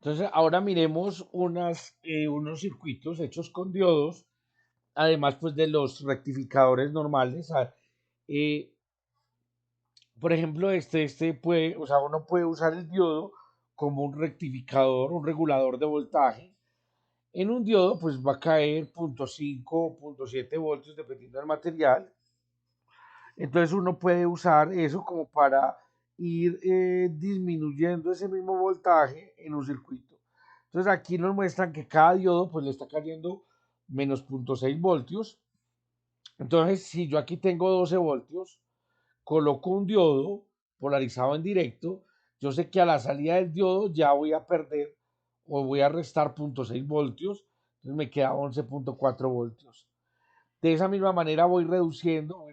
Entonces, ahora miremos unos circuitos hechos con diodos, además pues de los rectificadores normales. Eh, por ejemplo, este puede, o sea, uno puede usar el diodo como un rectificador, un regulador de voltaje. En un diodo, pues va a caer 0.5 o 0.7 voltios dependiendo del material. Entonces uno puede usar eso como para ir disminuyendo ese mismo voltaje en un circuito. Entonces aquí nos muestran que cada diodo pues le está cayendo menos 0.6 voltios. Entonces si yo aquí tengo 12 voltios, coloco un diodo polarizado en directo, yo sé que a la salida del diodo ya voy a perder o voy a restar 0.6 voltios, entonces me queda 11.4 voltios. De esa misma manera voy reduciendo.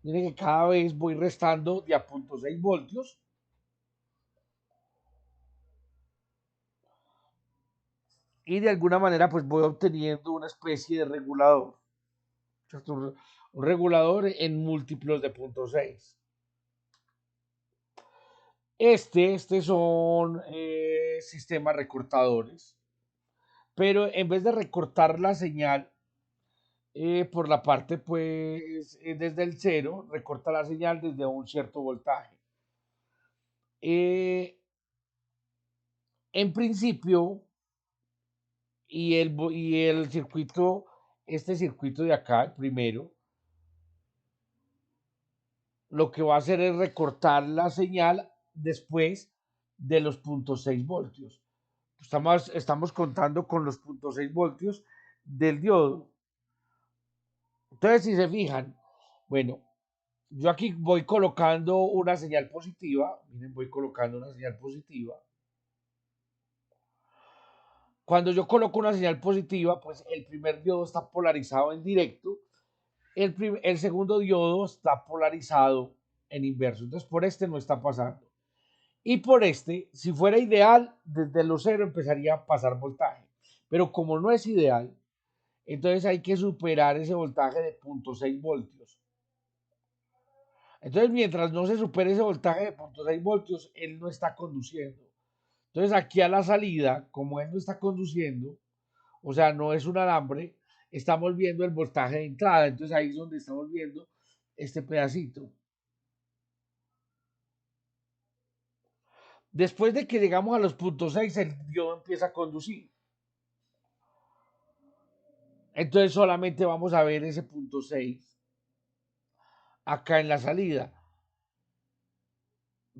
Miren que cada vez voy restando de a 0.6 voltios y de alguna manera pues voy obteniendo una especie de regulador, ¿cierto? Un regulador en múltiplos de 0.6. Este son sistemas recortadores, pero en vez de recortar la señal por la parte, pues, desde el cero, recorta la señal desde un cierto voltaje. Eh, en principio, y el circuito, este circuito de acá, el primero, lo que va a hacer es recortar la señal después de los 0.6 voltios. Estamos contando con los 0.6 voltios del diodo. Entonces, si se fijan, bueno, yo aquí voy colocando una señal positiva, miren, voy colocando una señal positiva. Cuando yo coloco una señal positiva, pues el primer diodo está polarizado en directo, el segundo diodo está polarizado en inverso, entonces por este no está pasando. Y por este, si fuera ideal, desde los cero empezaría a pasar voltaje. Pero como no es ideal, entonces hay que superar ese voltaje de 0.6 voltios. Entonces, mientras no se supere ese voltaje de 0.6 voltios, él no está conduciendo. Entonces, aquí a la salida, como él no está conduciendo, o sea, no es un alambre, estamos viendo el voltaje de entrada. Entonces, ahí es donde estamos viendo este pedacito. Después de que llegamos a los 0.6, el diodo empieza a conducir. Entonces, solamente vamos a ver ese 0.6 acá en la salida.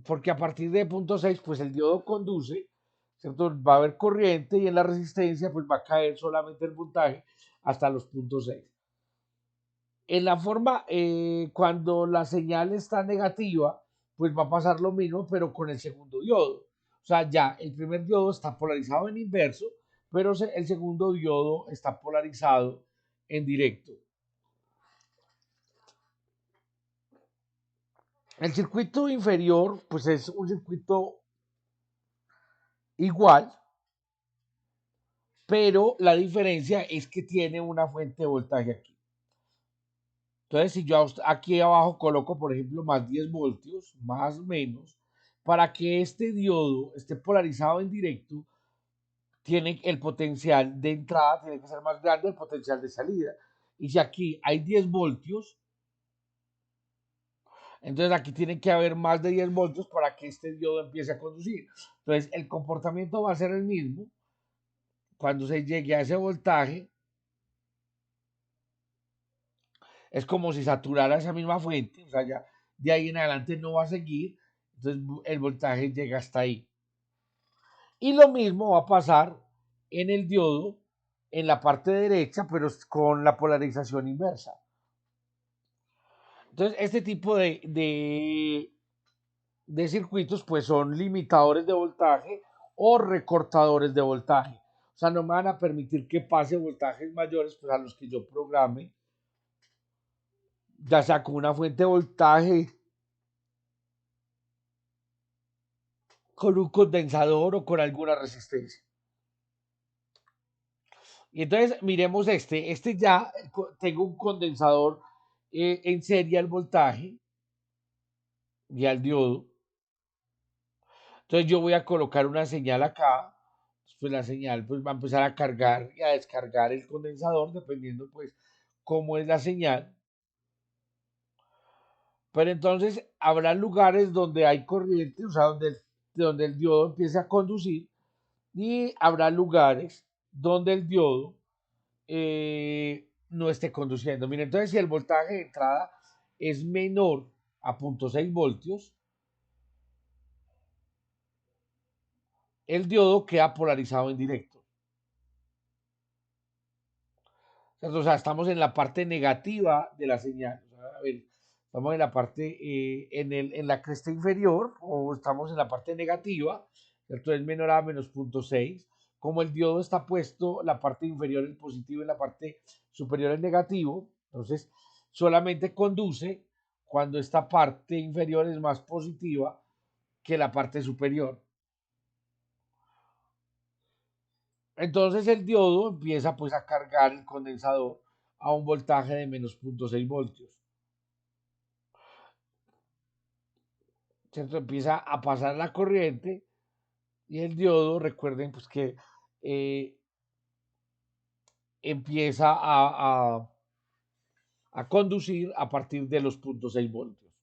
Porque a partir de 0.6, pues el diodo conduce, ¿cierto? Va a haber corriente y en la resistencia, pues va a caer solamente el voltaje hasta los 0.6. En la forma, cuando la señal está negativa, pues va a pasar lo mismo, pero con el segundo diodo. O sea, ya el primer diodo está polarizado en inverso, pero el segundo diodo está polarizado en directo. El circuito inferior, pues es un circuito igual, pero la diferencia es que tiene una fuente de voltaje aquí. Entonces, si yo aquí abajo coloco, por ejemplo, más 10 voltios, más o menos, para que este diodo esté polarizado en directo, tiene el potencial de entrada, tiene que ser más grande el potencial de salida. Y si aquí hay 10 voltios, entonces aquí tiene que haber más de 10 voltios para que este diodo empiece a conducir. Entonces, el comportamiento va a ser el mismo cuando se llegue a ese voltaje. Es como si saturara esa misma fuente, o sea, ya de ahí en adelante no va a seguir, entonces el voltaje llega hasta ahí. Y lo mismo va a pasar en el diodo, en la parte derecha, pero con la polarización inversa. Entonces, este tipo de circuitos, pues son limitadores de voltaje o recortadores de voltaje. O sea, no me van a permitir que pase voltajes mayores pues, a los que yo programe, ya sea con una fuente de voltaje, con un condensador o con alguna resistencia. Y entonces miremos este ya tengo un condensador en serie al voltaje y al diodo. Entonces yo voy a colocar una señal acá, pues la señal pues va a empezar a cargar y a descargar el condensador dependiendo pues cómo es la señal. Pero entonces habrá lugares donde hay corriente, o sea, donde el diodo empiece a conducir y habrá lugares donde el diodo no esté conduciendo. Miren, entonces si el voltaje de entrada es menor a 0,6 voltios, el diodo queda polarizado en directo. O sea, estamos en la parte negativa de la señal. O sea, a ver, estamos en la parte, en la cresta inferior, o estamos en la parte negativa, ¿cierto? Es menor a -0,6. Como el diodo está puesto, la parte inferior en positivo y la parte superior en negativo, entonces solamente conduce cuando esta parte inferior es más positiva que la parte superior. Entonces el diodo empieza pues a cargar el condensador a un voltaje de -0,6 voltios. ¿Cierto? Empieza a pasar la corriente y el diodo, recuerden pues que eh, empieza a conducir a partir de los 0,6 voltios.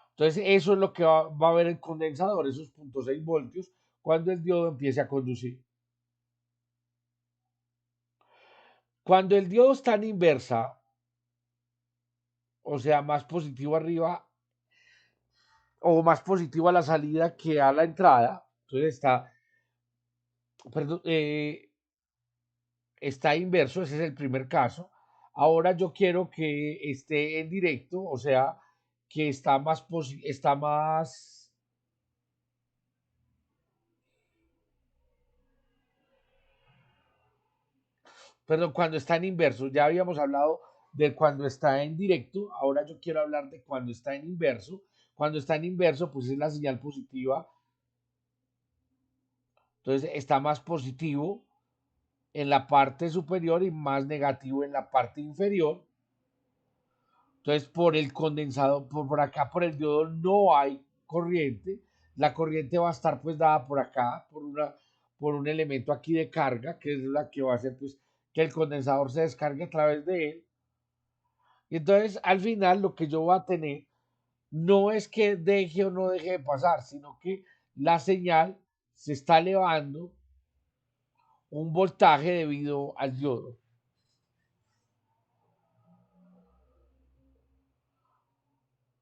Entonces eso es lo que va a ver el condensador, esos 0,6 voltios, cuando el diodo empiece a conducir. Cuando el diodo está en inversa, o sea, más positivo arriba o más positivo a la salida que a la entrada, entonces perdón, está inverso, ese es el primer caso. Ahora yo quiero que esté en directo, o sea, que está más, perdón, cuando está en inverso. Ya habíamos hablado de cuando está en directo, ahora yo quiero hablar de cuando está en inverso. Cuando está en inverso, pues es la señal positiva, entonces está más positivo en la parte superior y más negativo en la parte inferior. Entonces, por el condensador, por acá, por el diodo, no hay corriente. La corriente va a estar pues dada por acá, por un elemento aquí de carga, que es la que va a hacer pues que el condensador se descargue a través de él. Y entonces, al final, lo que yo voy a tener no es que deje o no deje de pasar, sino que la señal se está elevando un voltaje debido al diodo.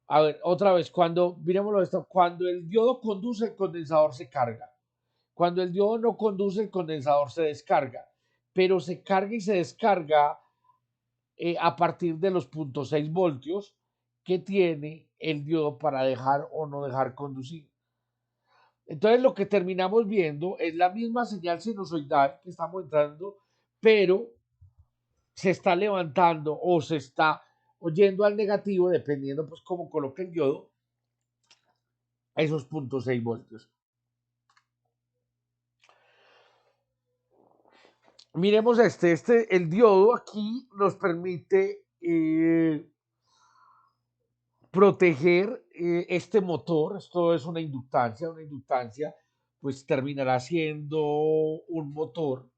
A ver, otra vez, miremoslo esto, cuando el diodo conduce, el condensador se carga. Cuando el diodo no conduce, el condensador se descarga, pero se carga y se descarga a partir de los 0,6 voltios que tiene el diodo para dejar o no dejar conducir. Entonces lo que terminamos viendo es la misma señal sinusoidal que estamos entrando, pero se está levantando o se está oyendo al negativo, dependiendo pues cómo coloque el diodo, a esos 0,6 voltios. Miremos el diodo aquí nos permite proteger este motor. Esto es una inductancia pues terminará siendo un motor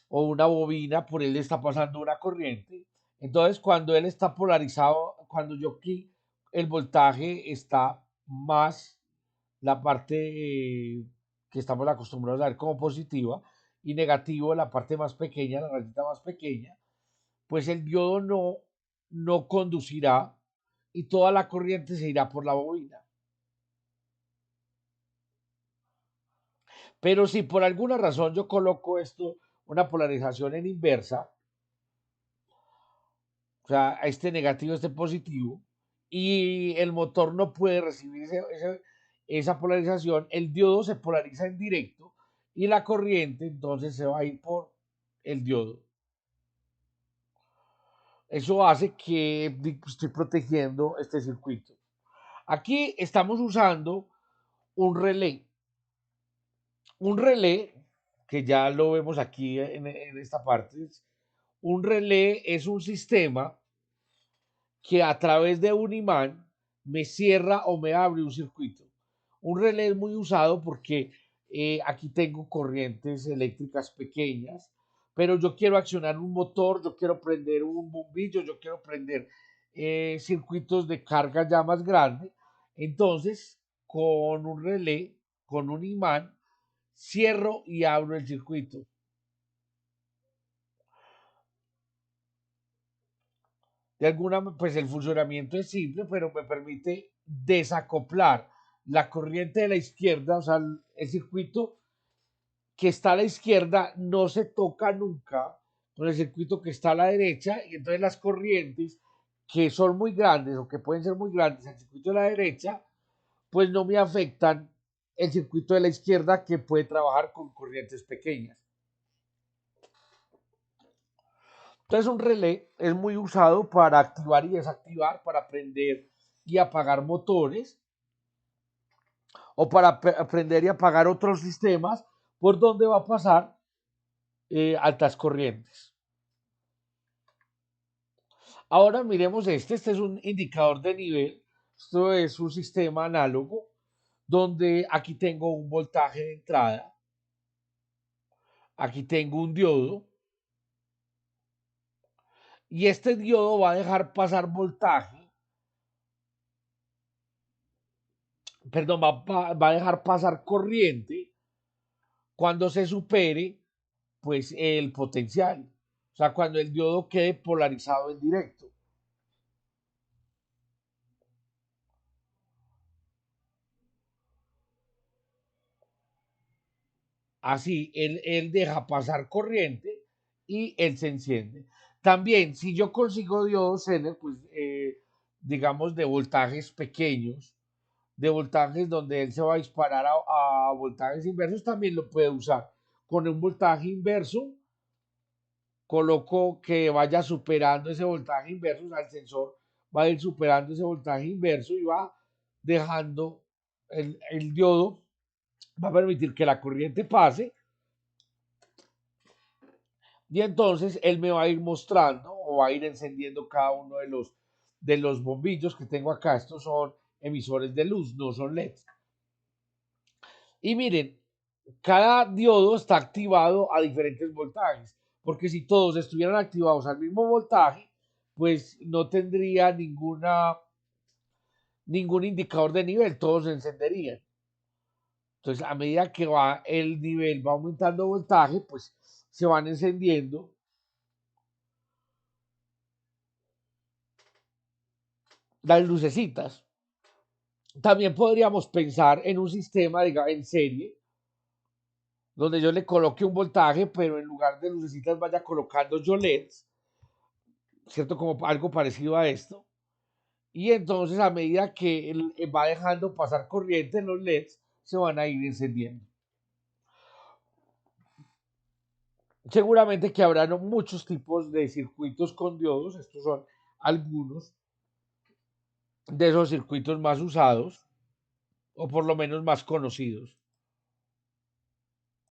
o una bobina, por él está pasando una corriente. Entonces, cuando él está polarizado, cuando yo aquí el voltaje está más la parte que estamos acostumbrados a ver como positiva y negativo la parte más pequeña, la rayita más pequeña, pues el diodo no conducirá y toda la corriente se irá por la bobina. Pero si por alguna razón yo coloco esto, una polarización en inversa, o sea, este negativo, este positivo, y el motor no puede recibir esa polarización, el diodo se polariza en directo y la corriente entonces se va a ir por el diodo. Eso hace que estoy protegiendo este circuito. Aquí estamos usando un relé. Un relé, que ya lo vemos aquí en esta parte, un relé es un sistema que a través de un imán me cierra o me abre un circuito. Un relé es muy usado porque aquí tengo corrientes eléctricas pequeñas, pero yo quiero accionar un motor, yo quiero prender un bombillo, yo quiero prender circuitos de carga ya más grande. Entonces, con un relé, con un imán, cierro y abro el circuito. De alguna, pues el funcionamiento es simple, pero me permite desacoplar la corriente de la izquierda, o sea, el circuito que está a la izquierda no se toca nunca con el circuito que está a la derecha, y entonces las corrientes que son muy grandes o que pueden ser muy grandes al circuito de la derecha, pues no me afectan el circuito de la izquierda, que puede trabajar con corrientes pequeñas. Entonces un relé es muy usado para activar y desactivar, para prender y apagar motores, o para prender y apagar otros sistemas por donde va a pasar altas corrientes. Ahora miremos este es un indicador de nivel. Esto es un sistema análogo donde aquí tengo un voltaje de entrada, aquí tengo un diodo, y este diodo va a dejar pasar voltaje, perdón, va a dejar pasar corriente cuando se supere pues el potencial, o sea, cuando el diodo quede polarizado en directo. Así, él deja pasar corriente y él se enciende. También, si yo consigo diodos Zener, pues digamos de voltajes pequeños, de voltajes donde él se va a disparar a voltajes inversos, también lo puede usar. Con un voltaje inverso, coloco que vaya superando ese voltaje inverso, o sea, el sensor va a ir superando ese voltaje inverso y va dejando el diodo, va a permitir que la corriente pase, y entonces él me va a ir mostrando o va a ir encendiendo cada uno de los bombillos que tengo acá. Estos son emisores de luz, no son LEDs. Y miren, cada diodo está activado a diferentes voltajes, porque si todos estuvieran activados al mismo voltaje, pues no tendría ningún indicador de nivel, todos se encenderían. Entonces, a medida que va el nivel, va aumentando voltaje, pues se van encendiendo las lucecitas. También podríamos pensar en un sistema, diga, en serie, donde yo le coloque un voltaje, pero en lugar de lucecitas vaya colocando yo LEDs, ¿cierto? Como algo parecido a esto. Y entonces, a medida que él va dejando pasar corriente en los LEDs, se van a ir encendiendo. Seguramente que habrá muchos tipos de circuitos con diodos. Estos son algunos de esos circuitos más usados, o por lo menos más conocidos.